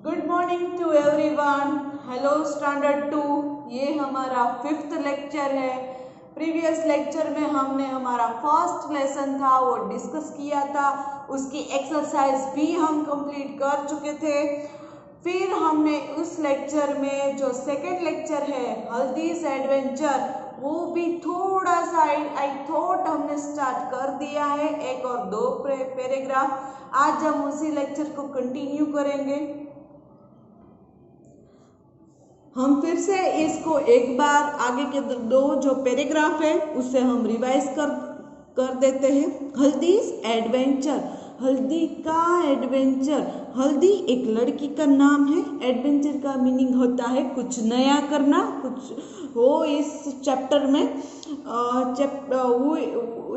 Good morning to everyone. Hello standard 2। ये हमारा 5th lecture है। प्रीवियस लेक्चर में हमने हमारा फर्स्ट लेसन था वो डिस्कस किया था, उसकी एक्सरसाइज भी हम कंप्लीट कर चुके थे। फिर हमने उस लेक्चर में जो सेकेंड लेक्चर है हल्दीज एडवेंचर, वो भी थोड़ा सा आई थॉट हमने स्टार्ट कर दिया है, 1 और 2 पैराग्राफ। आज हम उसी लेक्चर को कंटिन्यू करेंगे। हम फिर से इसको एक बार आगे के 2 जो पैराग्राफ है उससे हम रिवाइज कर देते हैं। हल्दीज एडवेंचर, हल्दी का एडवेंचर। हल्दी एक लड़की का नाम है, एडवेंचर का मीनिंग होता है कुछ नया करना, कुछ वो इस चैप्टर में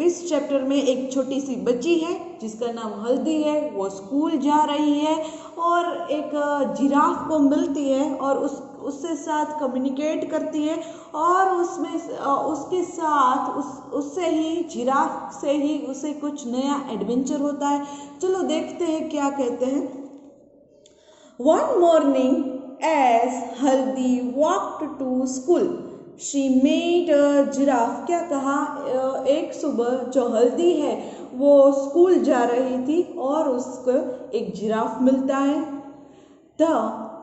इस चैप्टर में एक छोटी सी बच्ची है जिसका नाम हल्दी है। वो स्कूल जा रही है और एक जिराफ को मिलती है और उससे साथ कम्युनिकेट करती है और उसके साथ उससे ही जिराफ से ही उसे कुछ नया एडवेंचर होता है। चलो देखते हैं क्या कहते हैं। One morning as Haldi walked to school she met a giraffe. क्या कहा, एक सुबह जो हल्दी है वो स्कूल जा रही थी और उसको एक जिराफ मिलता है। The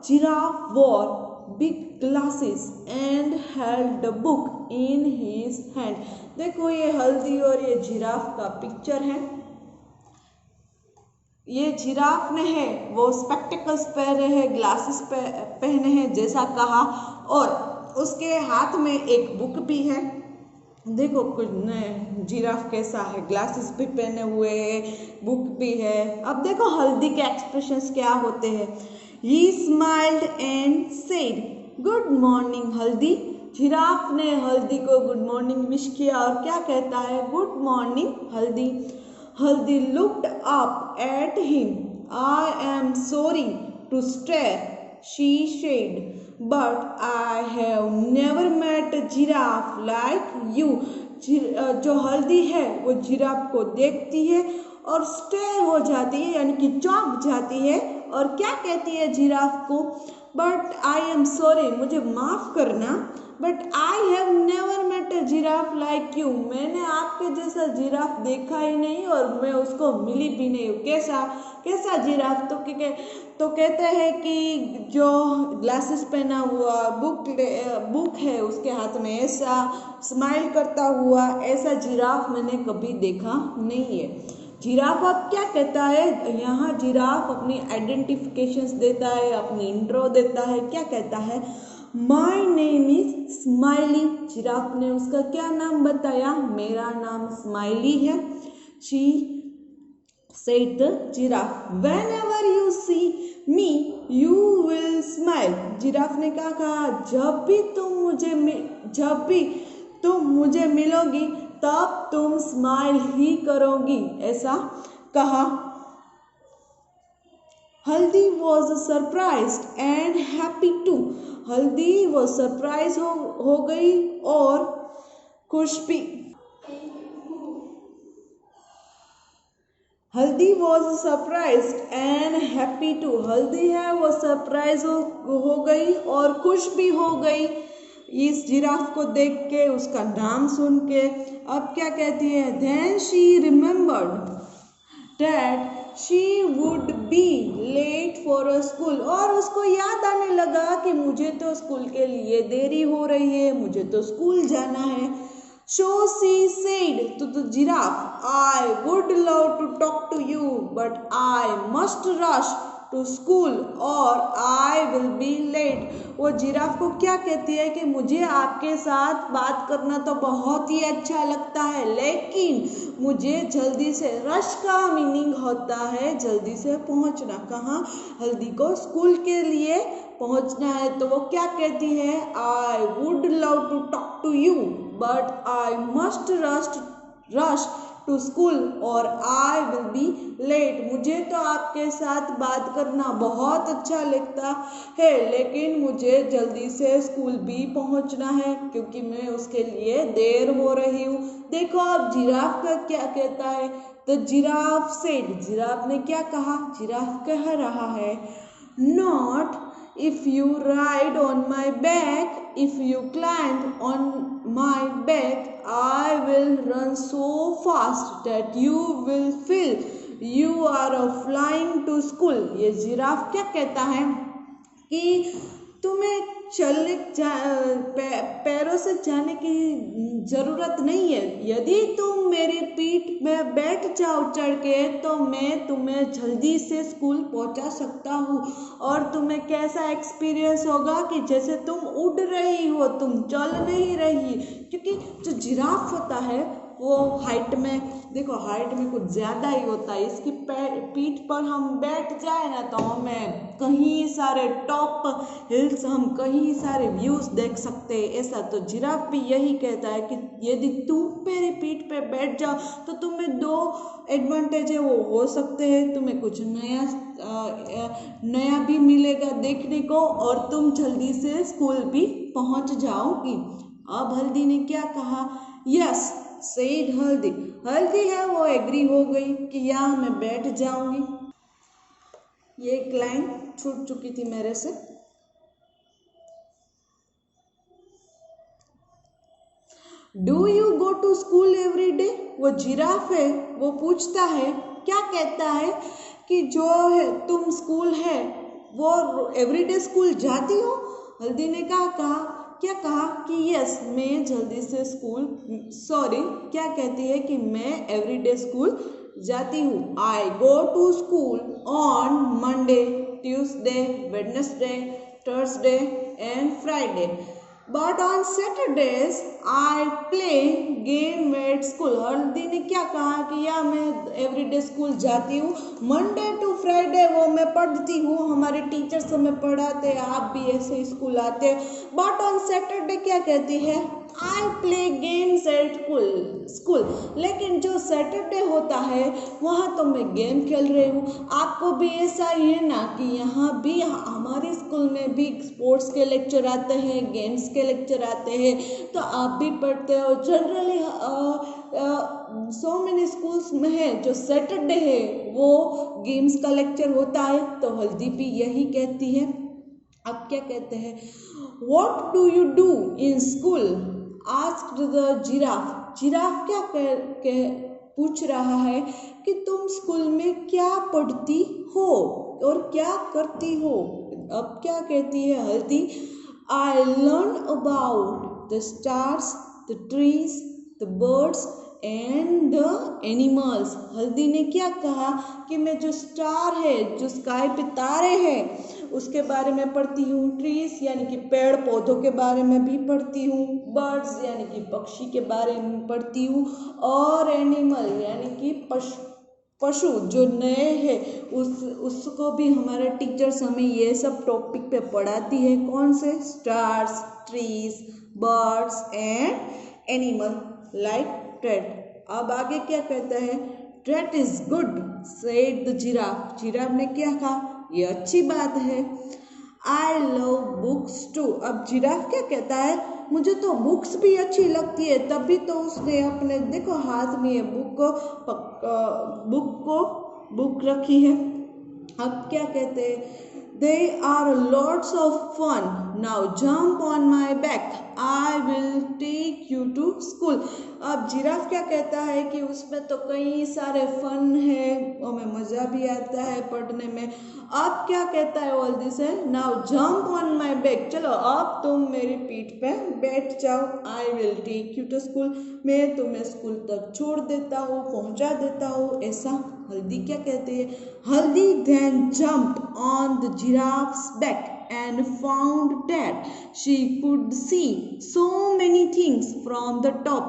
giraffe war big glasses and held the book in his hand. देखो ये हल्दी और ये जिराफ का पिक्चर है। ये जिराफ ने है वो स्पेक्टिकल्स पहने हैं, ग्लासेस पहने हैं जैसा कहा, और उसके हाथ में एक बुक भी है। देखो कुछ जिराफ कैसा है, ग्लासेस भी पहने हुए है, बुक भी है। अब देखो हल्दी के एक्सप्रेशंस क्या होते हैं। He smiled and said, "Good morning, हल्दी। जिराफ ने हल्दी को गुड मॉर्निंग विश किया और क्या कहता है, गुड मॉर्निंग हल्दी। हल्दी looked up at him. I am sorry to stare, she said, but I have never met a giraffe like you. जो हल्दी है वो जिराफ को देखती है और स्टेयर हो जाती है, यानी कि चौंक जाती है और क्या कहती है जिराफ को, बट आई एम सॉरी, मुझे माफ़ करना, but I have never met a giraffe like you. मैंने आपके जैसा जिराफ देखा ही नहीं और मैं उसको मिली भी नहीं हूँ। कैसा जिराफ? तो कहते हैं कि जो ग्लासेस पहना हुआ, बुक है उसके हाथ में, ऐसा स्माइल करता हुआ ऐसा जिराफ मैंने कभी देखा नहीं है। जिराफ अब क्या कहता है, यहाँ जिराफ अपनी आइडेंटिफिकेशंस देता है, अपनी इंट्रो देता है। क्या कहता है, my name is smiley. Giraffe ने उसका क्या नाम बताया, मेरा नाम स्माइली है। She said the giraffe, whenever you see me you will smile। Giraffe ने क्या कहा, जब भी तुम मुझे मिलोगी तब तुम स्माइल ही करोगी, ऐसा कहा। Haldi was surprised and happy too. Haldi वो सरप्राइज हो गई और खुश भी। Haldi was surprised and happy too. Haldi है वो सरप्राइज हो गई और खुश भी हो गई इस जिराफ को देख के, उसका नाम सुन के। अब क्या कहती है, then she remembered that she would be late for a school. और उसको याद आने लगा कि मुझे तो स्कूल के लिए देरी हो रही है, मुझे तो स्कूल जाना है। So she said to the giraffe, I would love to talk to you, but I must rush to school or I will be late। वो जिराफ को क्या कहती है कि मुझे आपके साथ बात करना तो बहुत ही अच्छा लगता है, लेकिन मुझे जल्दी से, रश का मीनिंग होता है जल्दी से पहुंचना। कहाँ, हल्दी को स्कूल के लिए पहुंचना है। तो वो क्या कहती है, I would love to talk to you but I must rush to school और आई विल बी लेट। मुझे तो आपके साथ बात करना बहुत अच्छा लगता है, लेकिन मुझे जल्दी से स्कूल भी पहुंचना है क्योंकि मैं उसके लिए देर हो रही हूँ। देखो अब जिराफ का क्या कहता है, तो जिराफ सेड, जिराफ ने क्या कहा, जिराफ कह रहा है, Not if you ride on my back, if you climb on my back, I will run so fast that you will feel you are a flying to school। ये giraffe क्या कहता है कि तुम्हें पैरों से जाने की जरूरत नहीं है। यदि तुम मेरी पीठ में बैठ जाओ चढ़ के तो मैं तुम्हें जल्दी से स्कूल पहुंचा सकता हूँ। और तुम्हें कैसा एक्सपीरियंस होगा कि जैसे तुम उड़ रही हो, तुम चल नहीं रही। क्योंकि जो जिराफ होता है वो हाइट में, देखो हाइट में कुछ ज़्यादा ही होता है। इसकी पीठ पर हम बैठ जाए ना तो हमें कहीं सारे टॉप हिल्स, हम कहीं सारे व्यूज़ देख सकते हैं। ऐसा तो जिराफ भी यही कहता है कि यदि तुम मेरी पीठ पे बैठ जाओ तो तुम्हें दो एडवांटेज है वो हो सकते हैं। तुम्हें कुछ नया भी मिलेगा देखने को और तुम जल्दी से स्कूल भी पहुंच जाओगी। अब हल्दी ने क्या कहा? यस सेड हल्दी। हल्दी है वो एग्री हो गई कि यहाँ मैं बैठ जाऊंगी। ये एक लाइन छूट चुकी थी मेरे से। Do you go to school every day? वो जिराफ है वो पूछता है, क्या कहता है कि जो है तुम स्कूल है वो एवरीडे स्कूल जाती हो? हल्दी ने क्या कहा कि यस मैं जल्दी से स्कूल, सॉरी क्या कहती है कि मैं एवरीडे स्कूल जाती हूँ। I go to school on Monday, Tuesday, Wednesday, Thursday and Friday, but on Saturdays I play game at school. हल्दी ने क्या कहा कि या मैं एवरीडे स्कूल जाती हूँ, मंडे टू फ्राइडे वो मैं पढ़ती हूँ, हमारे टीचर्स हमें पढ़ाते हैं, आप भी ऐसे स्कूल आते हैं। बट ऑन सैटरडे क्या कहती है? I play games at school. लेकिन जो सैटरडे होता है वहाँ तो मैं गेम खेल रही हूँ। आपको भी ऐसा ही है ना कि यहाँ भी हमारे स्कूल में भी स्पोर्ट्स के लेक्चर आते हैं, गेम्स के लेक्चर आते हैं, तो आप भी पढ़ते हो। जनरली सो मेनी स्कूल्स में है जो सैटरडे है वो गेम्स का लेक्चर होता है। तो हल्दी भी यही कहती है। अब क्या कहते हैं? What do you do in school? Asked the giraffe. Giraffe क्या पूछ रहा है कि तुम स्कूल में क्या पढ़ती हो और क्या करती हो? अब क्या कहती है हल्दी? I learn about the stars, the trees, the birds and the animals। हल्दी ने क्या कहा कि मैं जो स्टार है, जो स्काई पे तारे हैं उसके बारे में पढ़ती हूँ, ट्रीज यानी कि पेड़ पौधों के बारे में भी पढ़ती हूँ, बर्ड्स यानी कि पक्षी के बारे में पढ़ती हूँ, और एनिमल यानी कि पशु जो नए हैं उसको भी हमारे टीचर्स हमें ये सब टॉपिक पे पढ़ाती है। कौन से? Stars, trees, birds and animal like trade. अब आगे क्या कहता है? Trade is good said the giraffe. Giraffe ने क्या कहा? ये अच्छी बात है। I love books too. अब जिराफ क्या कहता है? मुझे तो बुक्स भी अच्छी लगती है। तभी तो उसने अपने देखो हाथ में ये बुक रखी है। अब क्या कहते हैं? They are lots of fun. Now jump on my back. I will take you to school. अब जिराफ क्या कहता है कि उसमें तो कई सारे फन है, हमें मज़ा भी आता है पढ़ने में। अब क्या कहता है जल्दी से? Now jump on my back. चलो अब तुम मेरी पीठ पे बैठ जाओ। I will take you to school. मैं तुम्हें स्कूल तक छोड़ देता हूँ, पहुँचा देता हूँ। ऐसा हल्दी क्या कहती है? हल्दी then jumped on the giraffe's back and found that she could see so many things from the top.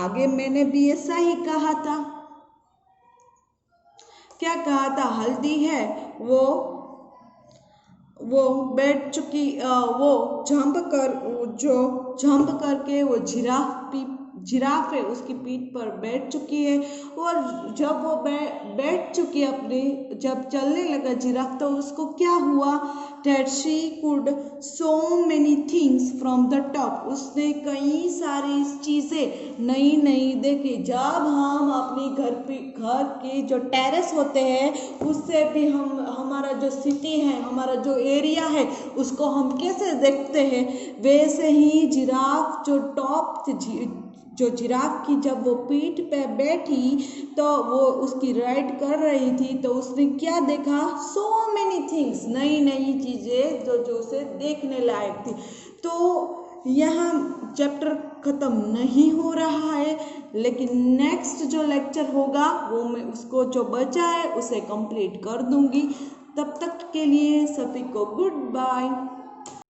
आगे मैंने भी ऐसा ही कहा था। क्या कहा था? हल्दी है वो बैठ चुकी, वो जंप करके वो जिराफ है उसकी पीठ पर बैठ चुकी है। और जब वो बैठ चुकी अपनी, जब चलने लगा जिराफ तो उसको क्या हुआ? that she could so many things from the top. उसने कई सारी चीज़ें नई नई देखी। जब हम अपनी घर के जो टेरेस होते हैं उससे भी हम हमारा जो सिटी है, हमारा जो एरिया है, उसको हम कैसे देखते हैं, वैसे ही जिराफ जो जिराफ की जब वो पीठ पे बैठी तो वो उसकी राइड कर रही थी, तो उसने क्या देखा, सो मेनी थिंग्स, नई नई चीज़ें जो उसे देखने लायक थी। तो यहाँ चैप्टर ख़त्म नहीं हो रहा है, लेकिन नेक्स्ट जो लेक्चर होगा वो मैं उसको जो बचा है उसे कंप्लीट कर दूंगी। तब तक के लिए सभी को गुड बाय।